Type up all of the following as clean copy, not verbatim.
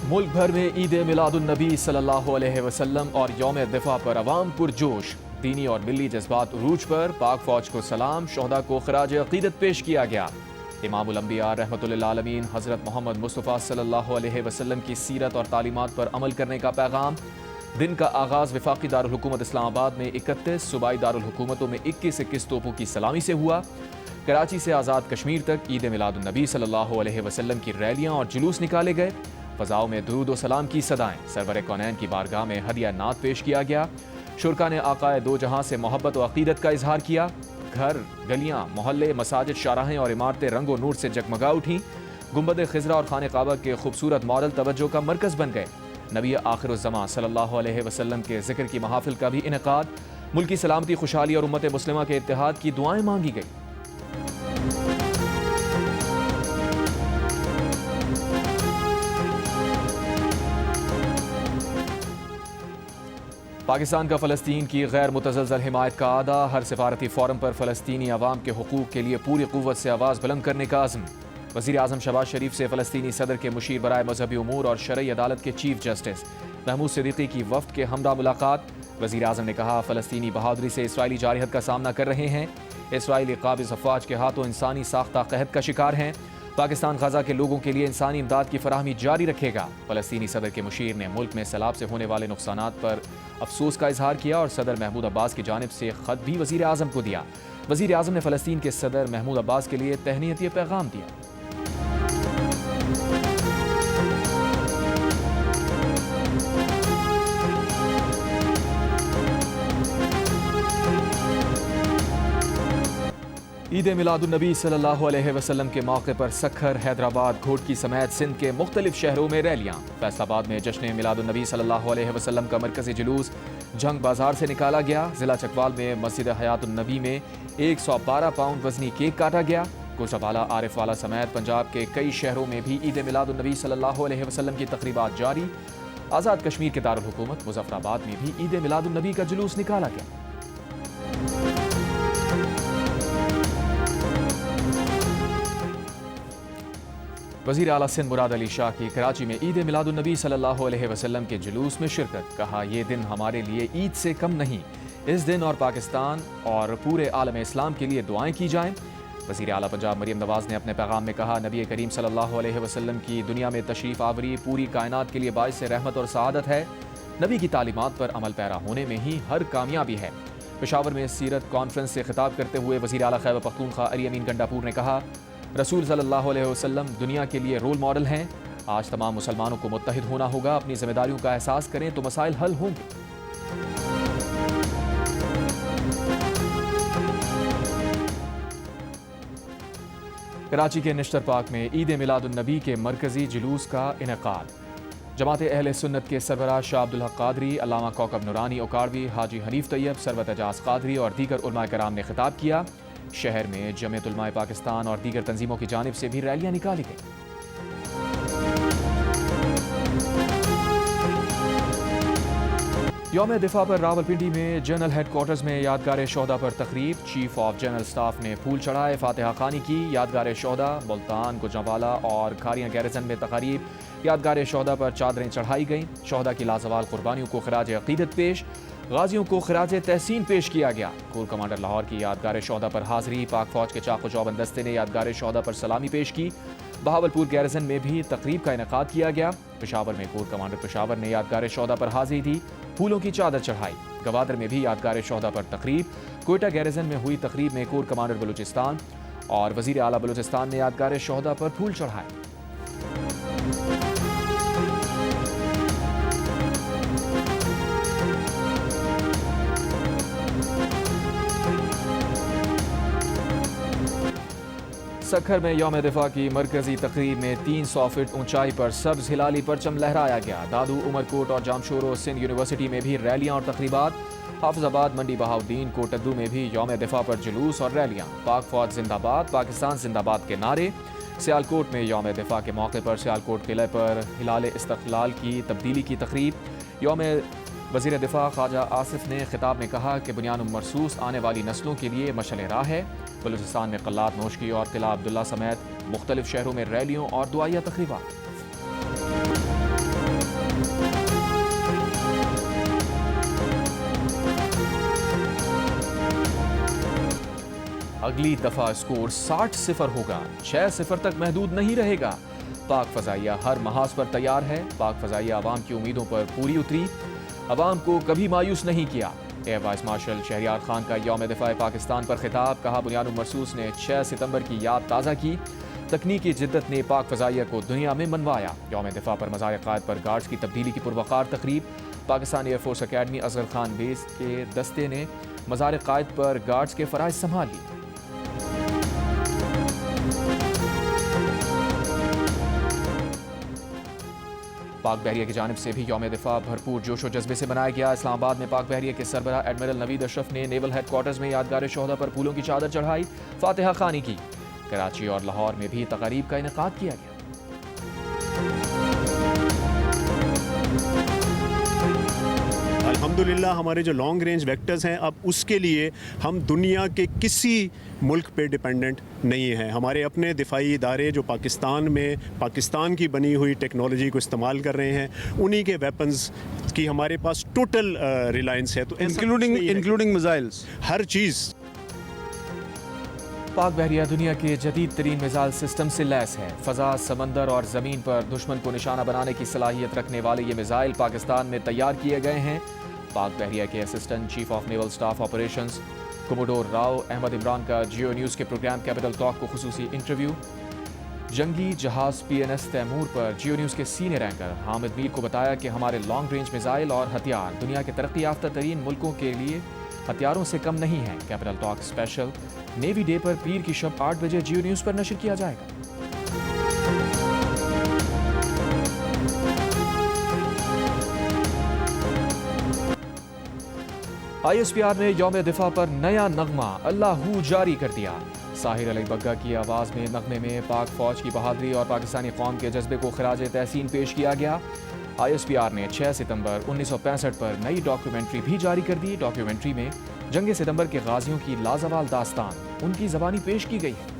मुल्क भर में ईद मिलादुन्नबी सल्लल्लाहु अलैहि वसल्लम और यौम दिफा पर अवाम पुरजोश। दीनी और मिली जज्बात उरूज पर पाक फौज को सलाम, शोहदा को खराज अकीदत पेश किया गया। इमामुल अंबिया रहमतुल लिल आलमीन हज़रत मोहम्मद मुस्तफ़ा सल्लल्लाहु अलैहि वसल्लम की सीरत और तालीमात पर अमल करने का पैगाम। दिन का आगाज़ वफाकी दारुल हुकूमत इस्लामाबाद में 31, सूबाई दारुल हुकूमतों में 21 तोपों की सलामी से हुआ। कराची से आज़ाद कश्मीर तक ईद मिलादुन्नबी सल्लल्लाहु अलैहि वसल्लम की रैलियाँ और जुलूस निकाले गए। फ़ज़ाओं में दुरूद व सलाम की सदाएं। सरवर कौनैन की बारगाह में हदिया नात पेश किया गया। शुरका ने आकाए दो जहां से मोहब्बत व अकीदत का इजहार किया। घर, गलियां, मोहल्ले, मसाजिद, शाहराहें और इमारतें रंगो नूर से जगमगा उठी। गुंबद खिजरा और खाने काबा के खूबसूरत मॉडल तवज्जो का मरकज बन गए। नबी आखिरुज़्ज़मा सल्लल्लाहु अलैहि वसल्लम के जिक्र की महाफिल का भी इनेकाद। मुल्की सलामती, खुशहाली और उम्मत मुस्लिमा के इत्तेहाद की दुआएं मांगी गई। पाकिस्तान का फ़लस्तीन की गैर मुतज़लज़ल हिमायत का आदा। हर सिफारती फ़ोरम पर फ़लस्तीनी अवाम के हुकूक़ के लिए पूरी क़ुव्वत से आवाज़ बुलंद करने का अज़्म। वज़ीर आज़म शहबाज शरीफ से फ़लस्तीनी सदर के मुशीर बराए मजहबी उमूर और शरई अदालत के चीफ जस्टिस महमूद सिद्दीकी की वफ़द के हमरा मुलाकात। वज़ीर आज़म ने कहा, फ़लस्तीनी बहादुरी से इसराइली जारहत का सामना कर रहे हैं। इसराइली काबिज़ अफ़वाज के हाथों इंसानी साख्ता कहत का शिकार हैं। पाकिस्तान गजा के लोगों के लिए इंसानी इमदाद की फराहमी जारी रखेगा। फ़लस्तीनी सदर के मुशीर ने मुल्क में सैलाब से होने वाले नुकसानात पर अफसोस का इजहार किया और सदर महमूद अब्बास की जानिब से ख़त भी वज़ीर आज़म को दिया। वज़ीर आज़म ने फ़लस्तीन के सदर महमूद अब्बास के लिए तहनीती पैगाम दिया। ईद मिलादुन्नबी सल्लल्लाहु अलैहि वसल्लम के मौके पर सखर, हैदराबाद, घोटकी समेत सिंध के मुख्तलिफ शहरों में रैलियाँ। फैसलाबाद में जश्न मिलादुन्नबी सल्लल्लाहु अलैहि वसल्लम का मरकज़ी जुलूस जंग बाजार से निकाला गया। ज़िला चकवाल में मस्जिद हयातुन्नबी में 112 पाउंड वजनी केक काटा गया। कोटवाला, आरिफवाला समेत पंजाब के कई शहरों में भी ईद मिलादुन्नबी सल्लल्लाहु अलैहि वसल्लम की तकरीबात जारी। आज़ाद कश्मीर के दारुल हुकूमत मुज़फ्फराबाद में भी ईद मिलादुन्नबी का जुलूस निकाला गया। वज़ीर आला सिंध मुराद अली शाह की कराची में ईद मिलादुन्नबी सल्लल्लाहु अलैहि वसल्लम के जुलूस में शिरकत। कहा, ये दिन हमारे लिए ईद से कम नहीं। इस दिन और पाकिस्तान और पूरे आलम इस्लाम के लिए दुआएं की जाएं। वज़ीर आला पंजाब मरियम नवाज़ ने अपने पैगाम में कहा, नबी करीम सल्लल्लाहु अलैहि वसल्लम की दुनिया में तशरीफ़ आवरी पूरी कायनात के लिए बाइस रहमत और सआदत है। नबी की तालीमात पर अमल पैरा होने में ही हर कामयाबी है। पेशावर में सीरत कॉन्फ्रेंस से खिताब करते हुए वज़ीर आला खैबर पख्तूनख्वा अली अमीन गंडापुर ने कहा, रसूल सल्लल्लाहु अलैहि वसल्लम दुनिया के लिए रोल मॉडल हैं। आज तमाम मुसलमानों को मुत्तहिद होना होगा। अपनी जिम्मेदारियों का एहसास करें तो मसाइल हल होंगे। कराची के निश्तर पार्क में ईद मिलादुन्नबी के मरकजी जुलूस का इनेकाद। जमात अहले सुन्नत के सरबराह शाह अब्दुल हक कादरी, अल्लामा कौकब नूरानी ओकाड़वी, हाजी हनीफ तैयब, सरवत एजाज कादरी और दीगर उलमाए कराम ने खिताब किया। शहर में जमीयत उलमाए पाकिस्तान और दीगर तंजीमों की जानिब से भी रैलियां निकाली गई। यौम दिफा पर रावलपिंडी में जनरल हेडक्वार्टर्स में यादगार शोहदा पर तकरीब। चीफ ऑफ जनरल स्टाफ ने फूल चढ़ाए, फातिहा खानी की। यादगार शोहदा मुल्तान, गुजरांवाला और खारियां गैरिजन में तकारीब। यादगार शोहदा पर चादरें चढ़ाई गईं। शोहदा की लाजवाल कुर्बानियों को खराज अकीदत पेश। गाजियों को खराज तहसीन पेश किया गया। कोर कमांडर लाहौर की यादगार शोहदा पर हाजिरी। पाक फौज के चाको चौबंद दस्ते ने यादगार शोहदा पर सलामी पेश की। बहावलपुर गैरिजन में भी तकरीब का इनेकाद किया गया। पेशावर में कोर कमांडर पेशावर ने यादगार शोहदा पर हाजिरी दी, फूलों की चादर चढ़ाई। गवादर में भी यादगार शोहदा पर तकरीब। कोयटा गैरिजन में हुई तकरीब में कोर कमांडर बलूचिस्तान और वजीर आला बलूचिस्तान ने यादगार शोहदा पर फूल चढ़ाए। सखर में यौम दिफा की मरकजी तकरीब में 300 फीट ऊंचाई पर सब्ज हिलाली परचम लहराया गया। दादू, उमरकोट और जामशोरो सिंध यूनिवर्सिटी में भी रैलियां और तकरीबात। हाफिजाबाद, मंडी बहाउद्दीन, कोटद्दू में भी यौम दिफा पर जुलूस और रैलियां। पाक फौज जिंदाबाद, पाकिस्तान जिंदाबाद के नारे। सियालकोट में यौम दिफा के मौके पर सियालकोट किले पर हिलाल इस्तक़लाल की तब्दीली की तकरीब। यौम वज़ीर दिफा ख्वाजा आसिफ ने खिताब में कहा कि बुनियान मरसूस आने वाली नस्लों के लिए मशअल राह है। बलूचिस्तान में कल्लात नोशकी और किला अब्दुल्ला समेत मुख्तलिफ शहरों में रैलियों और दुआया तकरीबात। अगली दफा स्कोर 60-0 होगा, 6-0 तक महदूद नहीं रहेगा। पाक फजाइया हर महाज पर तैयार है। पाक फजाइया अवाम की उम्मीदों पर पूरी उतरी, अवाम को कभी मायूस नहीं किया। Air vice marshal Shahryar Khan का यौम दिफा पाकिस्तान पर खिताब, कहा बुनियाद मरसूस ने 6 सितंबर की याद ताज़ा की। तकनीकी जिद्दत ने पाक फजाइया को दुनिया में मनवाया। यौम दिफा पर मज़ार क़ायद पर गार्ड्स की तब्दीली की पुरवकार तकरीब। Pakistan air force academy Asghar Khan base के दस्ते ने मज़ार क़ायद पर गार्ड्स के फ़राइज़ संभाली। पाक बहरिया की जानिब से भी यौम दिफा भरपूर जोश व जज्बे से मनाया गया। इस्लामाबाद में पाक बहरिया के सरबरा एडमिरल नवीद अशरफ ने नेवल हेडक्वार्टर्स में यादगार शोहदा पर फूलों की चादर चढ़ाई, फातिहा खानी की। कराची और लाहौर में भी तकारीब का इनेकाद किया गया। अल्हम्दुलिल्लाह हमारे जो लॉन्ग रेंज वेक्टर्स हैं, अब उसके लिए हम दुनिया के किसी मुल्क पे डिपेंडेंट नहीं हैं। हमारे अपने दिफाई इदारे जो पाकिस्तान में पाकिस्तान की बनी हुई टेक्नोलॉजी को इस्तेमाल कर रहे हैं, उन्हीं के वेपन्स की हमारे पास टोटल रिलायंस है। तो इंक्लूडिंग मिसाइल्स, हर चीज़। पाक बहरिया दुनिया के जदीद तरीन मिसाइल सिस्टम से लैस है। फ़ज़ा, समंदर और ज़मीन पर दुश्मन को निशाना बनाने की सलाहियत रखने वाले ये मिसाइल पाकिस्तान में तैयार किए गए हैं। पाक बहरिया के assistant chief of naval staff operations commodore Rao Ahmed Imran का जियो न्यूज़ के प्रोग्राम कैपिटल टॉक को खुसूसी इंटरव्यू। जंगी जहाज़ PNS तैमूर पर जियो न्यूज़ के सीनियर एंकर हामिद मीर को बताया कि हमारे लॉन्ग रेंज मिसाइल और हथियार दुनिया के तरक्की याफ्ता तरीन मुल्कों के लिए हथियारों से कम नहीं है। Capital talk special navy day पर पीर की शब 8 बजे जियो न्यूज़ पर नशर किया जाएगा। ISPR ने यौम दिफा पर नया नगमा अल्लाहू जारी कर दिया। साहिर अली बग्गा की आवाज़ में नगमे में पाक फौज की बहादुरी और पाकिस्तानी कौम के जज्बे को खराज तहसीन पेश किया गया। ISPR ने 6 सितंबर 1965 पर नई डॉक्यूमेंट्री भी जारी कर दी। डॉक्यूमेंट्री में जंग सितंबर के गाजियों की लाजवाल दास्तान उनकी ज़बानी पेश की गई है।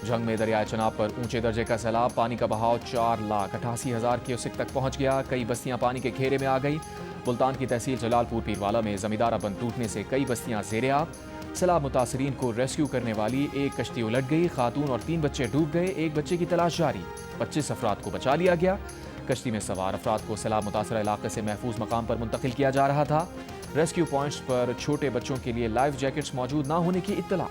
जंग में दरियाए चनाब पर ऊंचे दर्जे का सैलाब, पानी का बहाव 4,88,000 क्यूसेक तक पहुंच गया। कई बस्तियां पानी के घेरे में आ गई। मुल्तान की तहसील जलालपुर पीरवाला में जमींदारा बंद टूटने से कई बस्तियां ज़ेरे आब। सैलाब मुतासरीन को रेस्क्यू करने वाली एक कश्ती उलट गई। खातून और 3 बच्चे डूब गए। एक बच्चे की तलाश जारी। 25 अफराद को बचा लिया गया। कश्ती में सवार अफराद को सैलाब मुतासरा इलाके से महफूज मकाम पर मुंतकिल किया जा रहा था। रेस्क्यू पॉइंट्स पर छोटे बच्चों के लिए लाइफ जैकेट्स मौजूद न होने की इत्तला।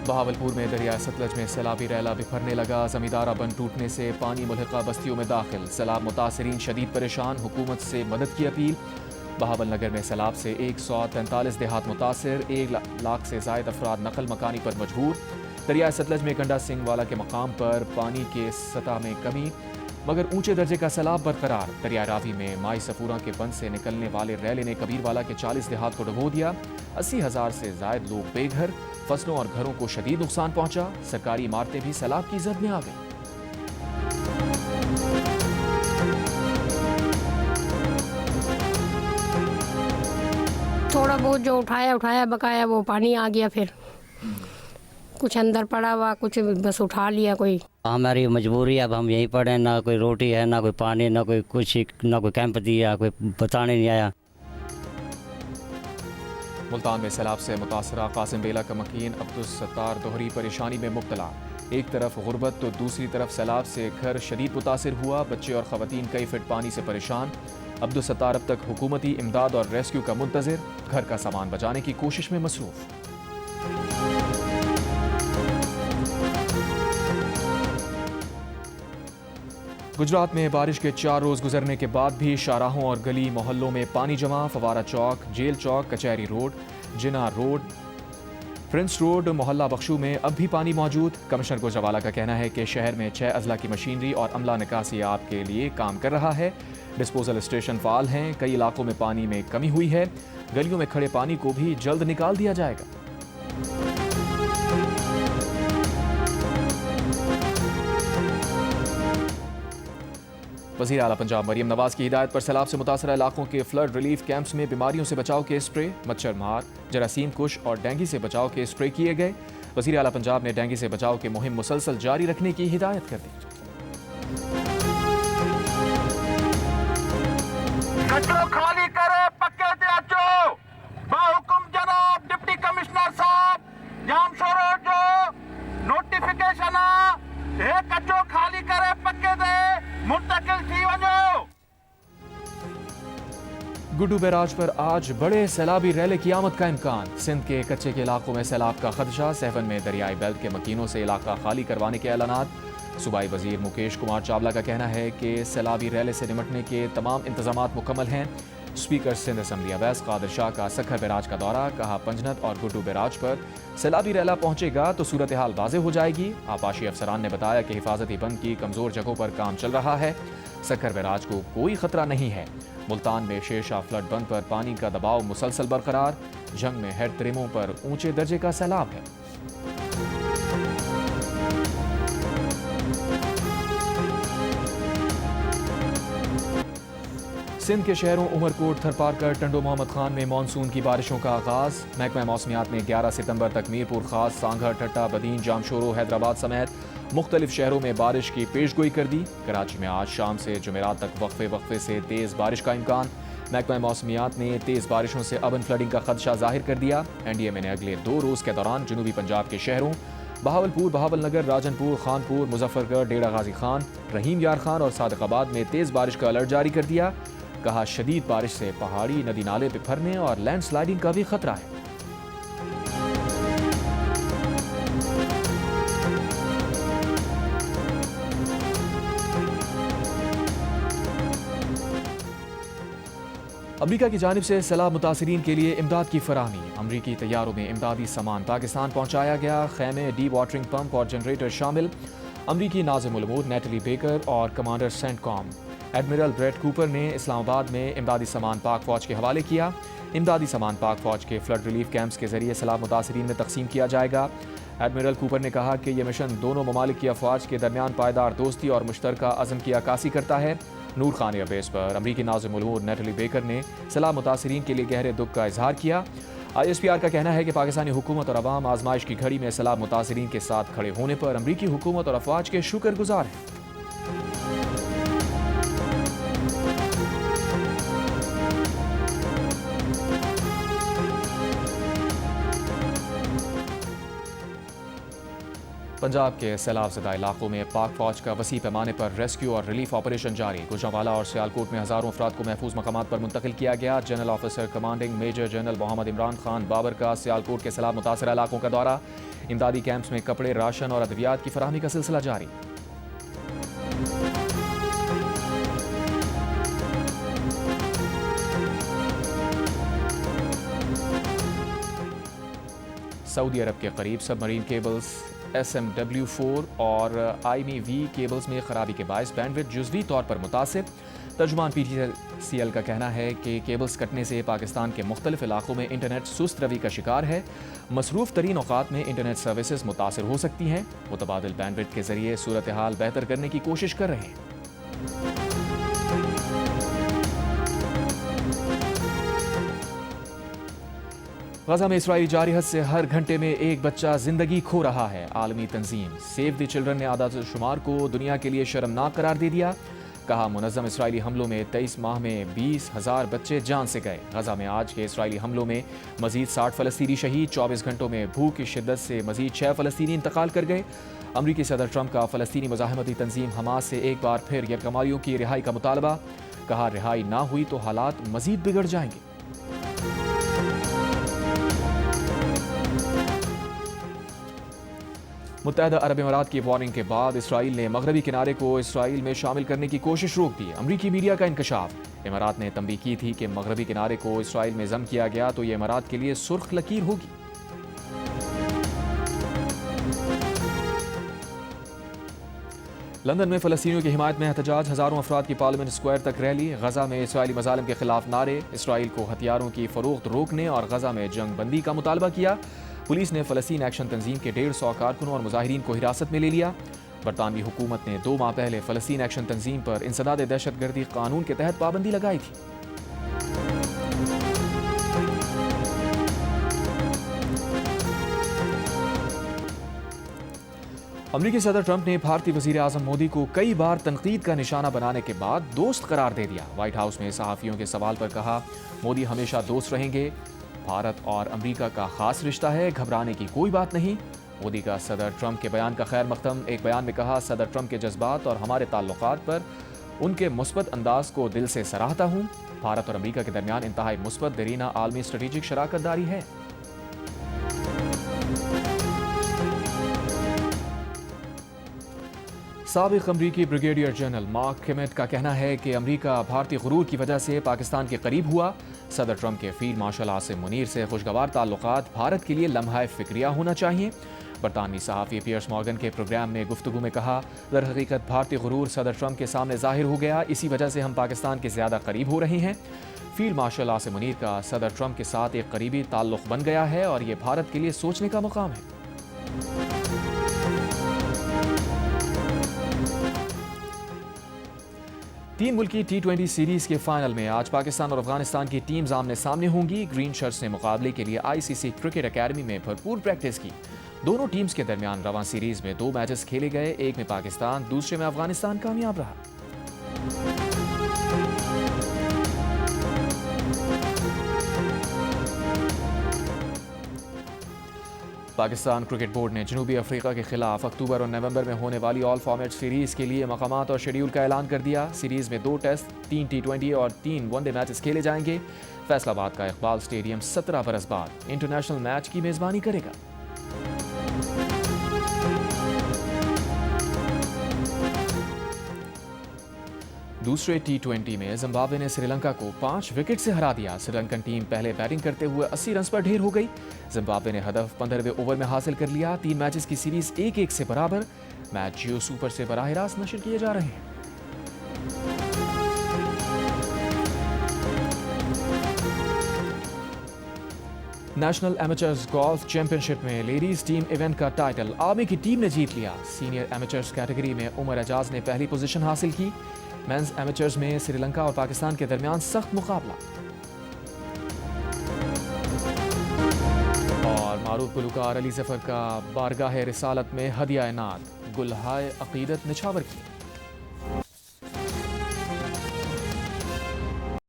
बहावलपुर में दरिया सतलज में सैलाबी रैला बिखरने लगा। जमींदारा बंद टूटने से पानी मुल्हिका बस्तियों में दाखिल। सैलाब मुतासरीन शदीद परेशान, हुकूमत से मदद की अपील। बहावल नगर में सैलाब से 143 देहात मुतासिर, 1 लाख से जायद अफराद नकल मकानी पर मजबूर। दरिया सतलज में गंडा सिंह वाला के मकाम पर पानी के सतह में कमी, मगर ऊंचे दर्जे का सैलाब बरकरार। दरिया रावी में माई सफूरा के बंद से निकलने वाले रैले ने कबीरवाला के 40 देहात को डुबो दिया। 80,000 से जायद लोग बेघर। फसलों और घरों को शदीद नुकसान पहुंचा। सरकारी इमारतें भी सैलाब की जद में आ गई। थोड़ा बहुत जो उठाया बकाया वो पानी आ गया, फिर कुछ अंदर पड़ा हुआ, कुछ बस उठा लिया। कोई हमारी मजबूरी है, अब हम यहीं पड़े, ना कोई रोटी है, ना कोई पानी, ना कोई कुछ, ना कोई कैंप दिया, कोई बताने नहीं आया। मुल्तान में सैलाब से मुतासरा कासिम बेला का मकीन अब्दुल सत्तार दोहरी परेशानी में मुब्तला। एक तरफ गुर्बत तो दूसरी तरफ सैलाब से घर शदीद मुतासिर हुआ। बच्चे और खवातीन कई फिट पानी से परेशान। अब्दुल सत्तार अब तक हुकूमती इमदाद और रेस्क्यू का मुंतजिर, घर का सामान बचाने की कोशिश में मसरूफ। गुजरात में बारिश के 4 रोज गुजरने के बाद भी शाहराहों और गली मोहल्लों में पानी जमा। फवारा चौक, जेल चौक, कचहरी रोड, जिना रोड, प्रिंस रोड, मोहल्ला बख्शू में अब भी पानी मौजूद। कमिश्नर गुजरावाला का कहना है कि शहर में 6 अजला की मशीनरी और अमला निकासी आप के लिए काम कर रहा है। डिस्पोजल स्टेशन फाल हैं। कई इलाकों में पानी में कमी हुई है। गलियों में खड़े पानी को भी जल्द निकाल दिया जाएगा। वज़ीर आला पंजाब मरियम नवाज की हिदायत पर सैलाब से मुतासरा इलाकों के फ्लड रिलीफ कैंप्स में बीमारियों से बचाव के स्प्रे, मच्छर मार, जरासीम कुश और डेंगू से बचाव के स्प्रे किए गए। वज़ीर आला पंजाब ने डेंगू से बचाव की मुहिम मुसलसल जारी रखने की हिदायत कर दी। कचो खाली करे पक्के ते अचो हुकुम जनाब डिप्टी कमिश्नर साहब जाम शोरो जो नोटिफिकेशन हे कचो खाली करे पक्के ते मुंतकिल थी वञो। गुड्डू बैराज पर आज बड़े सैलाबी रैले की आमद का इम्कान। सिंध के कच्चे के इलाकों में सैलाब का खदशा। सहवन में दरियाई बेल्ट के मकीनों से इलाका खाली करवाने के ऐलानात। सूबाई वजीर मुकेश कुमार चावला का कहना है कि सैलाबी रैले से निमटने के तमाम इंतजामात मुकम्मल हैं। स्पीकर सिंध असम्बली अवैस कादिर शाह का सखर बैराज का दौरा। कहा पंजनत और गुड्डू बैराज पर सैलाबी रैला पहुंचेगा तो सूरत हाल वाज़ेह हो जाएगी। आपाशी अफसरान ने बताया कि हिफाजती बंद की कमज़ोर जगहों पर काम चल रहा है। सखर बैराज को कोई खतरा नहीं है। मुल्तान में शेरशाह फ्लड बंद पर पानी का दबाव मुसलसल बरकरार। जंग में हेड तरीमों पर ऊंचे दर्जे का सैलाब है। सिंध के शहरों उमरकोट, थरपारकर, टंडो मोहम्मद खान में मानसून की बारिशों का आगाज। महकमा मौसमियात ने 11 सितंबर तक मीरपुर खास, सांघा, ठट्टा, बदीन, जामशोरो, हैदराबाद समेत मुख्तलिफ शहरों में बारिश की पेशगोई कर दी। कराची में आज शाम से जुमेरात तक वक्फे वक्फे से तेज़ बारिश का इम्कान। महकमा मौसमियात ने तेज़ बारिशों से अबन फ्लडिंग का खदशा जाहिर कर दिया। NDMA ने अगले 2 रोज़ के दौरान जनूबी पंजाब के शहरों बहावलपुर, बहावलनगर, राजनपुर, खानपुर, मुजफ्फरगढ़, डेरा गाजी खान, रहीम यार खान और सादिकाबाद में तेज़ बारिश का अलर्ट जारी कर दिया। कहा शदीद बारिश से पहाड़ी नदी नाले पे फरने और लैंडस्लाइडिंग का भी खतरा है। अमरीका की जानिब से सैलाब मुतासिरीन के लिए इमदाद की फराहमी। अमरीकी तैयारों में इमदादी सामान पाकिस्तान पहुंचाया गया। खैमे, डी वाटरिंग पंप और जनरेटर शामिल। अमरीकी नाज़िमुल उमूर नेटली बेकर और commander CENTCOM admiral Brad Cooper ने इस्लामाबाद में इमदादी सामान पाक फौज के हवाले किया। इमदादी सामान पाक फौज के फ्लड रिलीफ कैंप्स के जरिए सैलाब मुतासिरीन में तकसीम किया जाएगा। एडमिरल कूपर ने कहा कि यह मिशन दोनों ममालिक की अफवाज के दरमियान पायदार दोस्ती और मुश्तरका अज़म की अक्कासी करता है। नूर खान एयरबेस पर अमरीकी नाज़िमुल उमूर नेटली बेकर ने सैलाब मुतासिरीन के लिए गहरे दुख का इजहार किया। ISPR का कहना है कि पाकिस्तानी हुकूमत और अवाम आजमाइश की घड़ी में सैलाब मुतासिरीन के साथ खड़े होने पर अमरीकी हुकूमत और अफवाज के शुक्रगुजार हैं। पंजाब के सैलाब ज़दा इलाकों में पाक फौज का वसी पैमाने पर रेस्क्यू और रिलीफ ऑपरेशन जारी। गुजरांवाला और सियालकोट में हज़ारों अफराद को महफूज मकामात पर मुंतकिल किया गया। General officer commanding major general Mohammad Imran Khan Babar का सियालकोट के सैलाब मुतासर इलाकों का दौरा। इमदादी कैंप्स में कपड़े, राशन और अद्वियात की फराहमी का सिलसिला जारी। सऊदी अरब के करीब सबमरीन केबल्स SMW4 और IMV केबल्स में खराबी के बायस बैंडविड्थ जुज़वी तौर पर मुतासिर। तर्जुमान PTCL का कहना है कि केबल्स कटने से पाकिस्तान के मुख्तलिफ इलाकों में इंटरनेट सुस्त रवि का शिकार है। मसरूफ़ तरीन औक़ात में इंटरनेट सर्विसेज मुतासिर हो सकती हैं। मुतबादिल बैंडविड्थ के जरिए सूरत हाल बेहतर करने की कोशिश कर रहे हैं। गजा में इसराइली जारहत से हर घंटे में एक बच्चा जिंदगी खो रहा है। आलमी तंजीम सेव द चिल्ड्रन ने आदाद-ओ-शुमार को दुनिया के लिए शर्मनाक करार दे दिया। कहा मुनज़्ज़म इसराइली हमलों में 23 माह में 20,000 बच्चे जान से गए। गजा में आज के इसराइली हमलों में मजीद 60 फ़लस्तीनी शहीद। 24 घंटों में भूख की शिद्दत से मजीद 6 फ़लस्तीनी इंतकाल कर गए। अमरीकी सदर ट्रंप का फ़लस्तीनी मुज़ाहमती तंजीम हमास से एक बार फिर यरगमारियों की रिहाई का मुतालबा। कहा रिहाई ना हुई तो हालात मजीद बिगड़ जाएंगे। मुत्तहदा अरब अमीरात की वार्निंग के बाद इसराइल ने मगरबी किनारे को इसराइल में शामिल करने की कोशिश रोक दी। अमरीकी मीडिया का इंकशाफ। इमारात ने तंबीह की थी कि मगरबी किनारे को इसराइल में ज़म किया गया तो ये इमारात के लिए सुर्ख लकीर होगी। लंदन में फ़लस्तीनियों की हिमायत में एहतजाज। हज़ारों अफराद की पार्लियामेंट स्क्वायर तक रैली। गजा में इसराइली मज़ालिम के खिलाफ नारे। इसराइल को हथियारों की फ़रोख्त रोकने और गजा में जंग बंदी का मुतालबा किया। पुलिस ने फ़लस्तीन एक्शन तंजीम के 150 कारकुनों और मुजाहिरीन को हिरासत में ले लिया। बरतानवी हुकूमत ने 2 माह पहले फ़लस्तीन एक्शन तंजीम पर इंसदाद दहशतगर्दी कानून के तहत पाबंदी लगाई थी। अमरीकी सदर ट्रंप ने भारतीय वजीर आजम मोदी को कई बार तनकीद का निशाना बनाने के बाद दोस्त करार दे दिया। व्हाइट हाउस में सहाफ़ियों के सवाल पर कहा, मोदी हमेशा दोस्त रहेंगे, भारत और अमरीका का खास रिश्ता है, घबराने की कोई बात नहीं। मोदी का सदर ट्रंप के बयान का खैर मकदम। एक बयान में कहा, सदर ट्रंप के जज्बात और हमारे ताल्लुकात पर उनके मुस्बत अंदाज को दिल से सराहता हूँ। भारत और अमरीका के दरमियान इंतहाई मुस्बत दरीना आलमी स्ट्रेटेजिक शराकत दारी है। साबिक अमरीकी ब्रिगेडियर जनरल मार्क किमेट का कहना है कि अमरीका भारतीय गुरूर की वजह से पाकिस्तान के करीब हुआ। सदर ट्रंप के फील्ड मार्शल आसिम मुनीर से खुशगवार ताल्लुकात भारत के लिए लम्हा फिक्रिया होना चाहिए। बरतानवी सहाफ़ी पियर्स मॉर्गन के प्रोग्राम में गुफ्तगू में कहा, दर हकीकत भारतीय गुरूर सदर ट्रंप के सामने जाहिर हो गया, इसी वजह से हम पाकिस्तान के ज़्यादा करीब हो रहे हैं। फील्ड मार्शल आसिम मुनीर का सदर ट्रंप के साथ एक करीबी ताल्लुक़ बन गया है और ये भारत के लिए सोचने का मुकाम है। तीन मुल्की T20 सीरीज के फाइनल में आज पाकिस्तान और अफगानिस्तान की टीम्स आमने सामने होंगी। ग्रीन शर्ट्स ने मुकाबले के लिए ICC क्रिकेट एकेडमी में भरपूर प्रैक्टिस की। दोनों टीम्स के दरमियान रवां सीरीज में 2 मैचेस खेले गए, एक में पाकिस्तान, दूसरे में अफगानिस्तान कामयाब रहा। पाकिस्तान क्रिकेट बोर्ड ने जनूबी अफ्रीका के खिलाफ अक्टूबर और नवंबर में होने वाली ऑल फॉर्मेट सीरीज के लिए मकामात और शेड्यूल का ऐलान कर दिया। सीरीज में 2 टेस्ट, 3 T20 और 3 वनडे मैचेस खेले जाएंगे। फैसलाबाद का इकबाल स्टेडियम 17 बरस बाद इंटरनेशनल मैच की मेजबानी करेगा। दूसरे T20 में जिम्बाब्वे ने श्रीलंका को 5 विकेट से हरा दिया। श्रीलंकन टीम पहले बैटिंग करते हुए 80 रन पर ढेर हो गई। जिम्बाब्वे ने हदफ 15वें ओवर में हासिल कर लिया। 3 मैचेस की सीरीज 1-1 से बराबर। मैच जियो सुपर से बराह रास्त नशर किए जा रहे हैं। नेशनल एमेचर्स गोल्फ चैंपियनशिप में लेडीज टीम इवेंट का टाइटल आर्मी की टीम ने जीत लिया। सीनियर एमेचर्स कैटेगरी में उमर एजाज ने पहली पोजीशन हासिल की। मेंस एमेचर्स में श्रीलंका और पाकिस्तान के दरमियान सख्त मुकाबला। और मारूफ गुलकार अली जफर का बारगाह रिसालत में हदिया नात गुलहाए अकीदत निछावर की।